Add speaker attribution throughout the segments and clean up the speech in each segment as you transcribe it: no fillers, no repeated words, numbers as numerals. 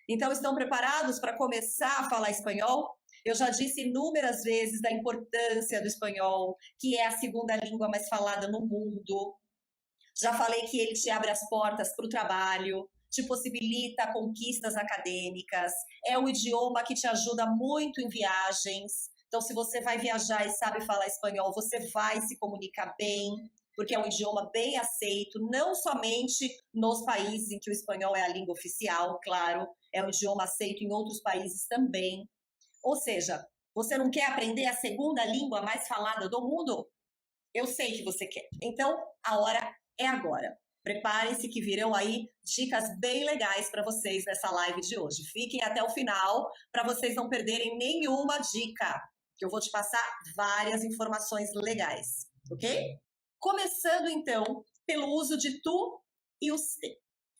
Speaker 1: Então, estão preparados para começar a falar espanhol? Eu já disse inúmeras vezes da importância do espanhol, que é a segunda língua mais falada no mundo. Já falei que ele te abre as portas para o trabalho, te possibilita conquistas acadêmicas, é o idioma que te ajuda muito em viagens. Então, se você vai viajar e sabe falar espanhol, você vai se comunicar bem, porque é um idioma bem aceito, não somente nos países em que o espanhol é a língua oficial, claro, é um idioma aceito em outros países também. Ou seja, você não quer aprender a segunda língua mais falada do mundo? Eu sei que você quer. Então, a hora é agora. Preparem-se que virão aí dicas bem legais para vocês nessa live de hoje. Fiquem até o final para vocês não perderem nenhuma dica, que eu vou te passar várias informações legais, ok? Começando então pelo uso de tu e usted.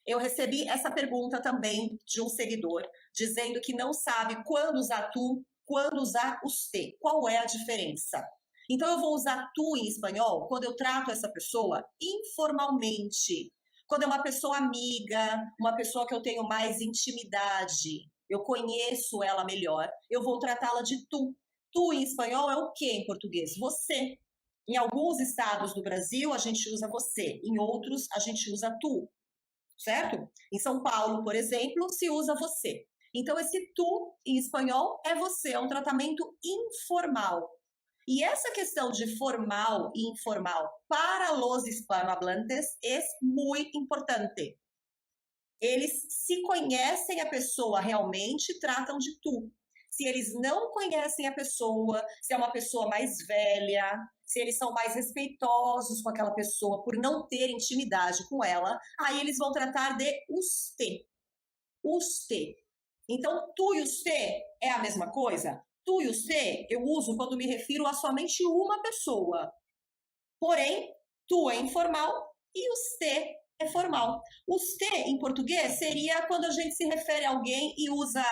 Speaker 1: Eu recebi essa pergunta também de um seguidor, dizendo que não sabe quando usar tu, quando usar usted. Qual é a diferença? Então, eu vou usar tu em espanhol quando eu trato essa pessoa informalmente. Quando é uma pessoa amiga, uma pessoa que eu tenho mais intimidade, eu conheço ela melhor, eu vou tratá-la de tu. Tu em espanhol é o que em português? Você. Em alguns estados do Brasil, a gente usa você. Em outros, a gente usa tu. Certo? Em São Paulo, por exemplo, se usa você. Então, esse tu em espanhol é você, é um tratamento informal. E essa questão de formal e informal para los hispanohablantes é muito importante. Eles se conhecem a pessoa realmente, tratam de tu. Se eles não conhecem a pessoa, se é uma pessoa mais velha, se eles são mais respeitosos com aquela pessoa por não ter intimidade com ela, aí eles vão tratar de usted. Usted. Então, tu e usted é a mesma coisa? Tu e usted eu uso quando me refiro a somente uma pessoa. Porém, tu é informal e usted é formal. Usted, em português, seria quando a gente se refere a alguém e usa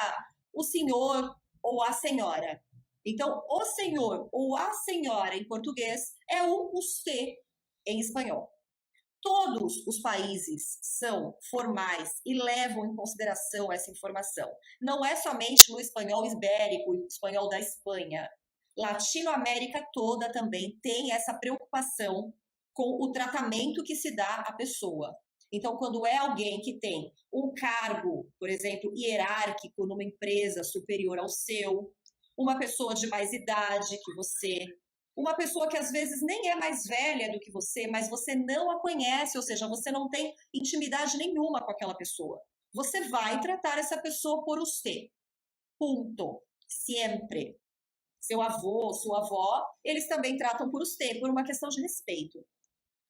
Speaker 1: o senhor ou a senhora. Então, o senhor ou a senhora em português é o usted em espanhol. Todos os países são formais e levam em consideração essa informação. Não é somente no espanhol ibérico e no espanhol da Espanha. Latinoamérica toda também tem essa preocupação com o tratamento que se dá à pessoa. Então, quando é alguém que tem um cargo, por exemplo, hierárquico numa empresa superior ao seu, uma pessoa de mais idade que você, uma pessoa que às vezes nem é mais velha do que você, mas você não a conhece, ou seja, você não tem intimidade nenhuma com aquela pessoa. Você vai tratar essa pessoa por usted. Ponto. Sempre. Seu avô, sua avó, eles também tratam por usted, por uma questão de respeito.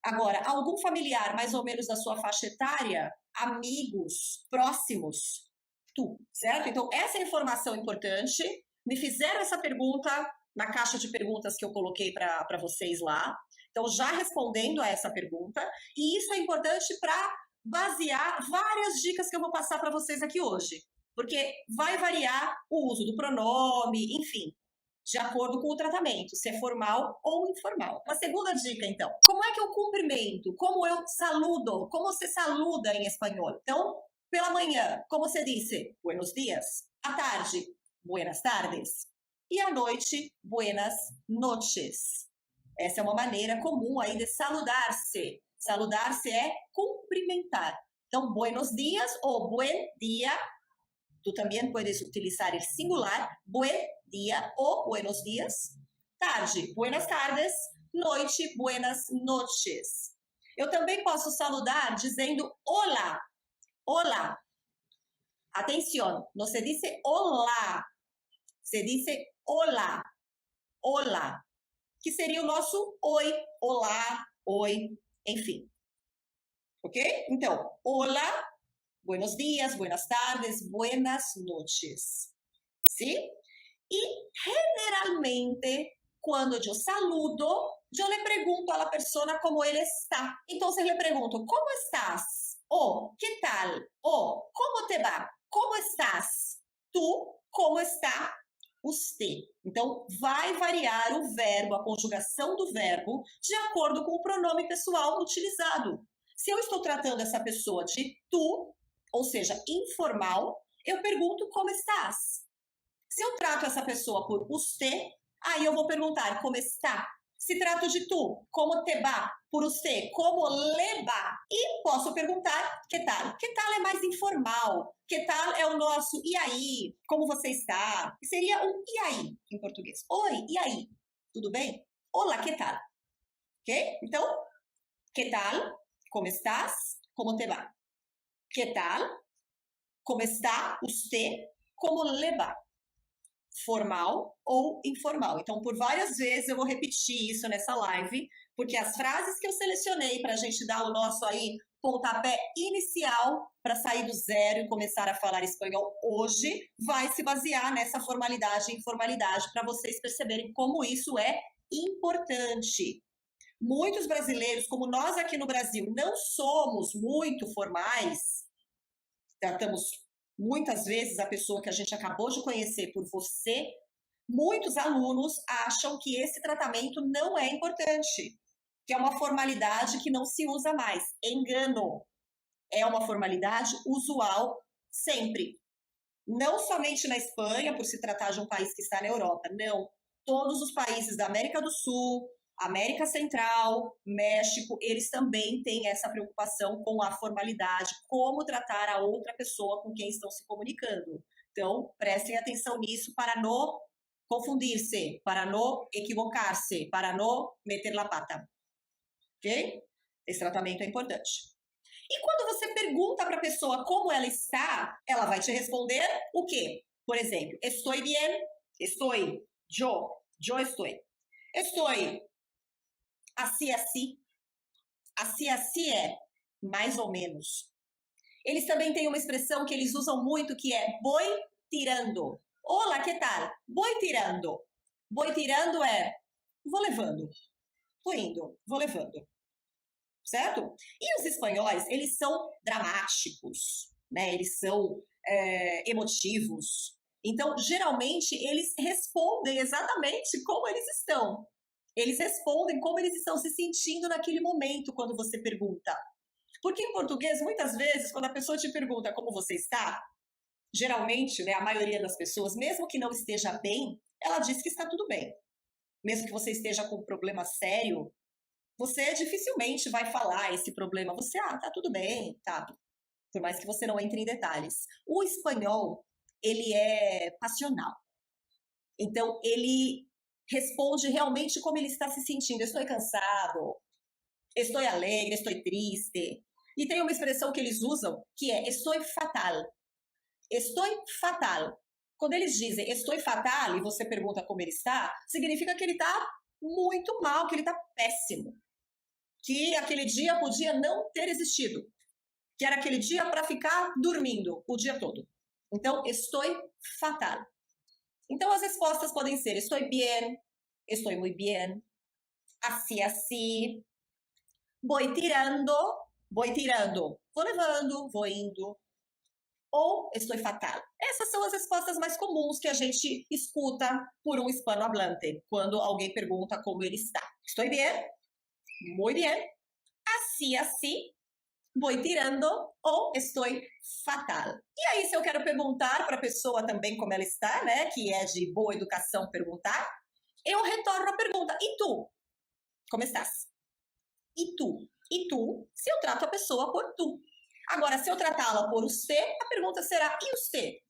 Speaker 1: Agora, algum familiar mais ou menos da sua faixa etária, amigos, próximos, tu, certo? Então, essa é a informação importante. Me fizeram essa pergunta na caixa de perguntas que eu coloquei para vocês lá. Então, já respondendo a essa pergunta, e isso é importante para basear várias dicas que eu vou passar para vocês aqui hoje, porque vai variar o uso do pronome, enfim, de acordo com o tratamento, se é formal ou informal. Uma segunda dica, então. Como é que eu cumprimento? Como eu saludo? Como você saluda em espanhol? Então, pela manhã, como você disse? Buenos dias. À tarde, buenas tardes. E à noite, buenas noches. Essa é uma maneira comum aí de saludar-se. Saludar-se é cumprimentar. Então, buenos dias ou buen dia. Tu também puedes utilizar o singular, buen dia ou buenos dias. Tarde, buenas tardes. Noite, buenas noches. Eu também posso saludar dizendo olá. Olá. Atenção, não se diz olá. Se diz olá. Olá. Que seria o nosso oi, olá, oi, enfim. Ok? Então, olá. Buenos días, buenas tardes, buenas noches. ¿Sí? Y generalmente, cuando yo saludo, yo le pregunto a la persona cómo él está. Entonces le pregunto, ¿cómo estás? O, ¿qué tal? O, ¿cómo te va? ¿Cómo estás? Tú, ¿cómo está? Usted. Então, vai variar o verbo, a conjugação do verbo, de acordo com o pronome pessoal utilizado. Se eu estou tratando essa pessoa de tu, ou seja, informal, eu pergunto como estás. Se eu trato essa pessoa por usted, aí eu vou perguntar como está. Se trato de tu, como te va? Por você, como le va? E posso perguntar que tal? Que tal é mais informal. Que tal é o nosso e aí? Como você está? Seria um e aí em português. Oi, e aí? Tudo bem? Olá, que tal? Ok? Então, que tal? Como estás? Como te va? Que tal? Como está você? Como le va? Formal ou informal. Então, por várias vezes eu vou repetir isso nessa live, porque as frases que eu selecionei para a gente dar o nosso aí pontapé inicial para sair do zero e começar a falar espanhol hoje, vai se basear nessa formalidade e informalidade para vocês perceberem como isso é importante. Muitos brasileiros, como nós aqui no Brasil, não somos muito formais, tratamos muitas vezes a pessoa que a gente acabou de conhecer por você, muitos alunos acham que esse tratamento não é importante, que é uma formalidade que não se usa mais. Engano. É uma formalidade usual sempre. Não somente na Espanha, por se tratar de um país que está na Europa, não. Todos os países da América do Sul, América Central, México, eles também têm essa preocupação com a formalidade, como tratar a outra pessoa com quem estão se comunicando. Então, prestem atenção nisso para não confundir-se, para não equivocar-se, para não meter la pata. Ok? Esse tratamento é importante. E quando você pergunta para a pessoa como ela está, ela vai te responder o quê? Por exemplo, estou bien, estou, yo estou. Estou assim, assim é mais ou menos. Eles também têm uma expressão que eles usam muito que é voy tirando. Olá, que tal? Voy tirando. Voy tirando é vou levando, vou indo, vou levando. Certo? E os espanhóis, eles são dramáticos, né? Eles são emotivos. Então, geralmente, eles respondem exatamente como eles estão. Eles respondem como eles estão se sentindo naquele momento quando você pergunta. Porque em português, muitas vezes, quando a pessoa te pergunta como você está, geralmente, né, a maioria das pessoas, mesmo que não esteja bem, ela diz que está tudo bem. Mesmo que você esteja com um problema sério, você dificilmente vai falar esse problema. Você, tá tudo bem, tá. Por mais que você não entre em detalhes. O espanhol, ele é passional. Então, ele responde realmente como ele está se sentindo. Estou cansado, estou alegre, estou triste. E tem uma expressão que eles usam que é estou fatal. Estou fatal. Quando eles dizem estou fatal e você pergunta como ele está, significa que ele está muito mal, que ele está péssimo. Que aquele dia podia não ter existido. Que era aquele dia para ficar dormindo o dia todo. Então, estou fatal. Então, as respostas podem ser estou bien, estou muy bien, assim, assim, vou tirando, vou levando, vou indo, ou estou fatal. Essas são as respostas mais comuns que a gente escuta por um hispanohablante, quando alguém pergunta como ele está. Estou bien, muy bien, assim, assim, vou tirando ou estou fatal. E aí, se eu quero perguntar para a pessoa também como ela está, né, que é de boa educação perguntar, eu retorno a pergunta, e tu? Como estás? E tu? E tu, se eu trato a pessoa por tu. Agora, se eu tratá-la por você, a pergunta será, e você?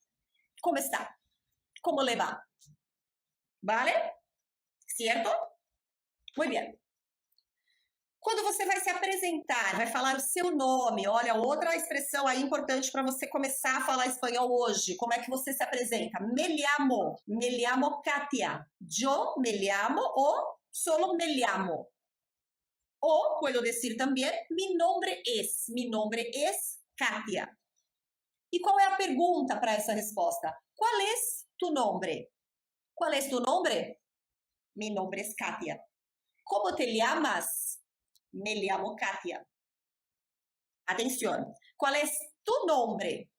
Speaker 1: Como está? Como le va? Vale? Certo? Muito bem. Quando você vai se apresentar, vai falar o seu nome, olha, outra expressão aí importante para você começar a falar espanhol hoje. Como é que você se apresenta? Me llamo Katia. Yo me llamo ou solo me llamo. O puedo decir también, mi nombre es Katia. E qual é a pergunta para essa resposta? ¿Cuál es tu nombre? ¿Cuál es tu nombre? Mi nombre es Katia. ¿Cómo te llamas? Me llamo Katia. Atención. ¿Cuál es tu nombre?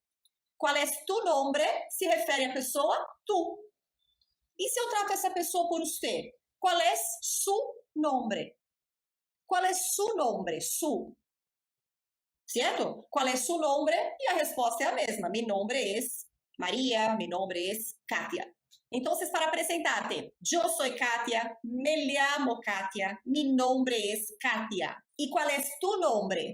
Speaker 1: ¿Cuál es tu nombre? Se refere a pessoa tu. E se eu trato essa pessoa por você? ¿Cuál es su nombre? ¿Cuál es su nombre? Su. Certo? ¿Cuál es su nombre? E a resposta é a mesma. Mi nombre es María, mi nombre es Katia. Entonces, para presentarte, yo soy Katia, me llamo Katia, mi nombre es Katia. ¿Y cuál es tu nombre?